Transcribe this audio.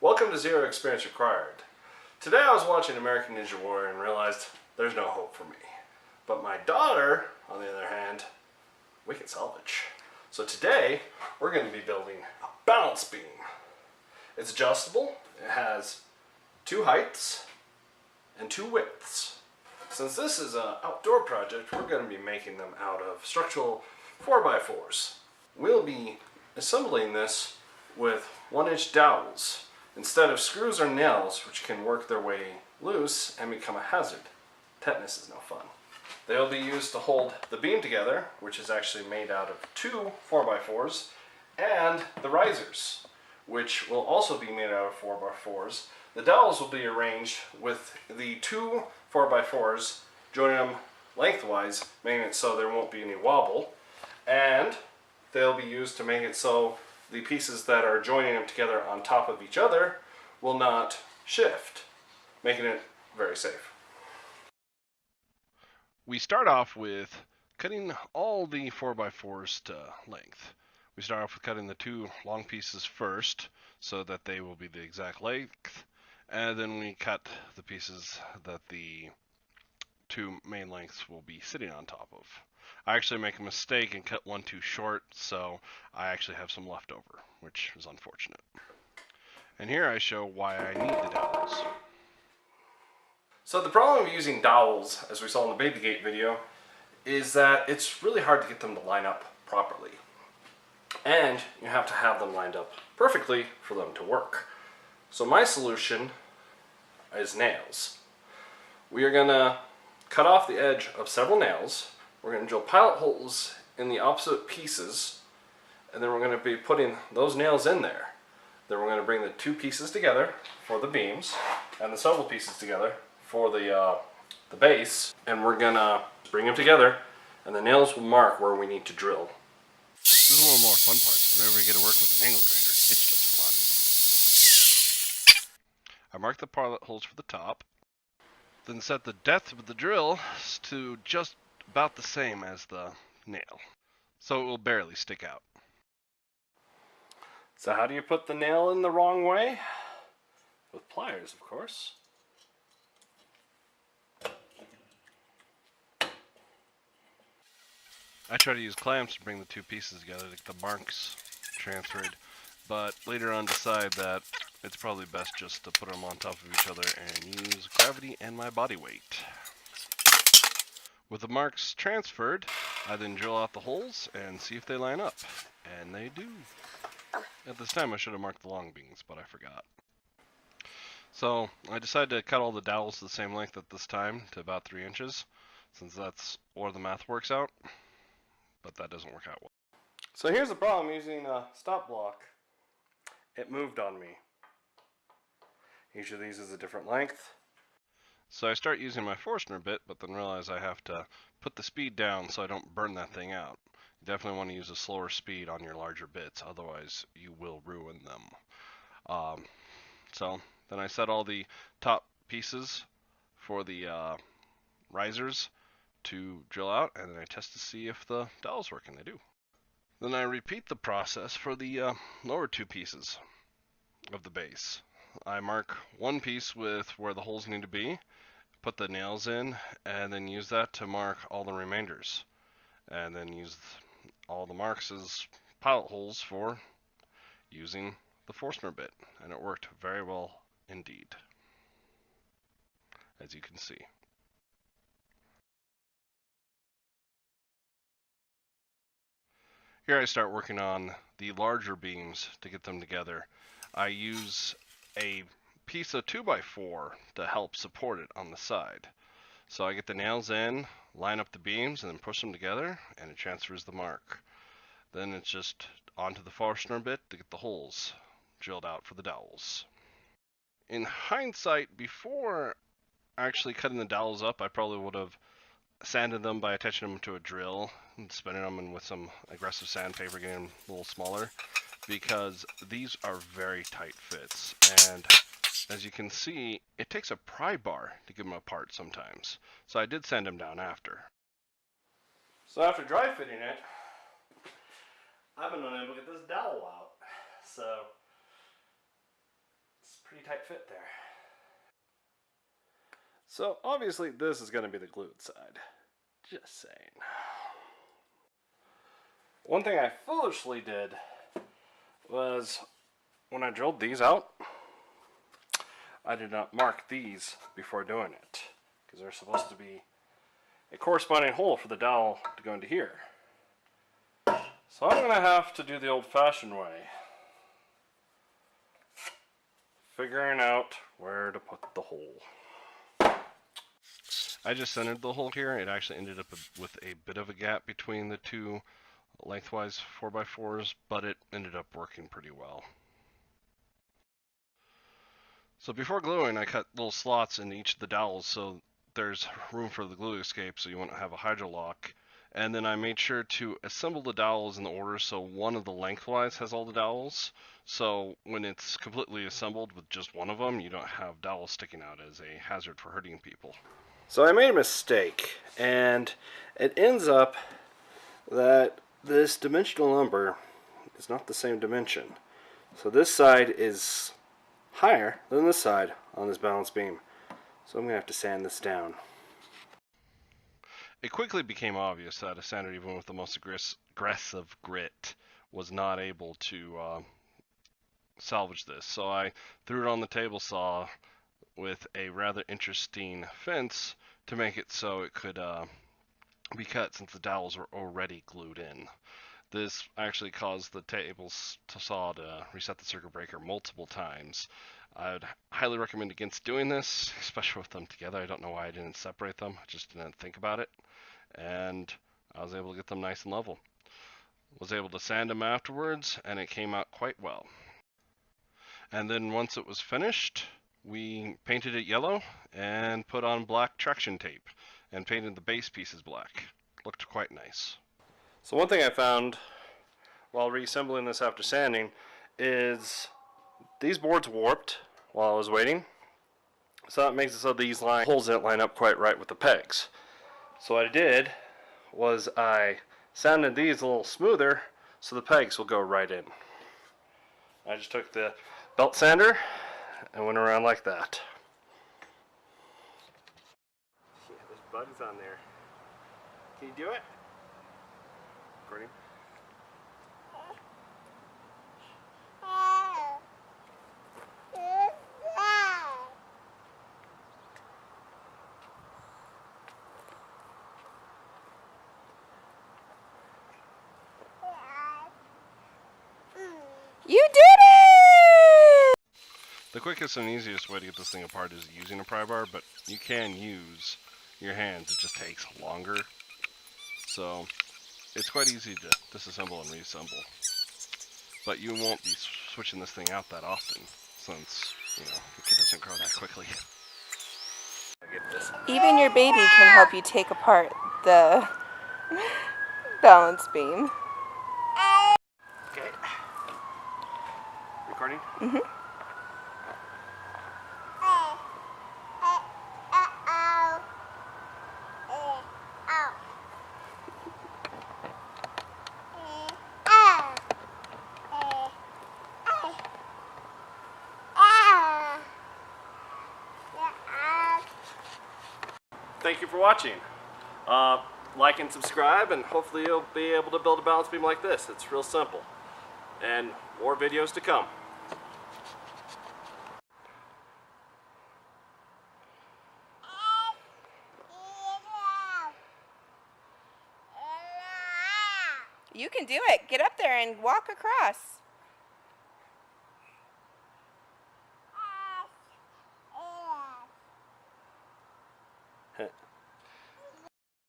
Welcome to Zero Experience Required. Today I was watching American Ninja Warrior and realized there's no hope for me. But my daughter, on the other hand, we can salvage. So today we're going to be building a balance beam. It's adjustable, it has 2 heights and 2 widths. Since this is an outdoor project, we're going to be making them out of structural 4x4s. We'll be assembling this with 1-inch dowels instead of screws or nails, which can work their way loose and become a hazard. Tetanus is no fun. They'll be used to hold the beam together, which is actually made out of 2 4x4s, and the risers, which will also be made out of 4x4s. The dowels will be arranged with the 2 4x4s, joining them lengthwise, making it so there won't be any wobble, and they'll be used to make it so the pieces that are joining them together on top of each other will not shift, making it very safe. We start off with cutting all the 4x4s to length. We start off with cutting the 2 long pieces first so that they will be the exact length, and then we cut the pieces that the 2 main lengths will be sitting on top of. I actually make a mistake and cut one too short, so I actually have some left over, which is unfortunate. And here I show why I need the dowels. So the problem of using dowels, as we saw in the baby gate video, is that it's really hard to get them to line up properly. And you have to have them lined up perfectly for them to work. So my solution is nails. We are going to cut off the edge of several nails. We're going to drill pilot holes in the opposite pieces, and then we're going to be putting those nails in there. Then we're going to bring the 2 pieces together for the beams, and the several pieces together for the base, and we're going to bring them together, and the nails will mark where we need to drill. This is one of the more fun parts. Whenever you get to work with an angle grinder, it's just fun. I mark the pilot holes for the top, then set the depth of the drill to just about the same as the nail, so it will barely stick out. So how do you put the nail in the wrong way? With pliers, of course. I try to use clamps to bring the 2 pieces together to get the marks transferred, but later on decide that it's probably best just to put them on top of each other and use gravity and my body weight. With the marks transferred, I then drill out the holes and see if they line up, and they do. At this time I should have marked the long beams, but I forgot. So I decided to cut all the dowels to the same length at this time, to about 3 inches, since that's where the math works out, but that doesn't work out well. So here's the problem using a stop block. It moved on me. Each of these is a different length. So I start using my Forstner bit, but then realize I have to put the speed down so I don't burn that thing out. You definitely want to use a slower speed on your larger bits, otherwise you will ruin them. So then I set all the top pieces for the risers to drill out, and then I test to see if the dowels work, and they do. Then I repeat the process for the lower 2 pieces of the base. I mark one piece with where the holes need to be, put the nails in, and then use that to mark all the remainders. And then use all the marks as pilot holes for using the Forstner bit. And it worked very well indeed, as you can see. Here I start working on the larger beams to get them together. I use a piece of 2x4 to help support it on the side. So I get the nails in, line up the beams, and then push them together, and it transfers the mark. Then it's just onto the Forstner bit to get the holes drilled out for the dowels. In hindsight, before actually cutting the dowels up, I probably would have sanded them by attaching them to a drill and spinning them in with some aggressive sandpaper, getting them a little smaller, because these are very tight fits, and as you can see, it takes a pry bar to get them apart sometimes. So I did sand them down after. So after dry fitting it, I've been unable to get this dowel out. So tight fit there. So obviously this is going to be the glued side. Just saying. One thing I foolishly did was when I drilled these out, I did not mark these before doing it because they're supposed to be a corresponding hole for the dowel to go into here. So I'm going to have to do the old-fashioned way, figuring out where to put the hole. I just centered the hole here. It actually ended up with a bit of a gap between the two lengthwise 4x4s, but it ended up working pretty well. So before gluing, I cut little slots in each of the dowels so there's room for the glue to escape so you won't have a hydro lock. And then I made sure to assemble the dowels in the order so one of the lengthwise has all the dowels. So when it's completely assembled with just one of them, you don't have dowels sticking out as a hazard for hurting people. So I made a mistake, and it ends up that this dimensional number is not the same dimension. So this side is higher than this side on this balance beam. So I'm going to have to sand this down. It quickly became obvious that a sander, even with the most aggressive grit, was not able to salvage this. So I threw it on the table saw with a rather interesting fence to make it so it could be cut since the dowels were already glued in. This actually caused the table saw to reset the circuit breaker multiple times. I would highly recommend against doing this, especially with them together. I don't know why I didn't separate them. I just didn't think about it. And I was able to get them nice and level. Was able to sand them afterwards, and it came out quite well. And then once it was finished, we painted it yellow and put on black traction tape and painted the base pieces black. Looked quite nice. So one thing I found while reassembling this after sanding is these boards warped while I was waiting. So that makes it so these holes don't line up quite right with the pegs. So what I did was I sanded these a little smoother so the pegs will go right in. I just took the belt sander and went around like that. Yeah, there's bugs on there. Can you do it? Recording. You did it! The quickest and easiest way to get this thing apart is using a pry bar, but you can use your hands. It just takes longer. So it's quite easy to disassemble and reassemble. But you won't be switching this thing out that often since, you know, the kid doesn't grow that quickly. Even your baby can help you take apart the balance beam. Okay. Recording? Mm-hmm. Thank you for watching. Like and subscribe, and hopefully you'll be able to build a balance beam like this. It's real simple. And more videos to come. You can do it. Get up there and walk across.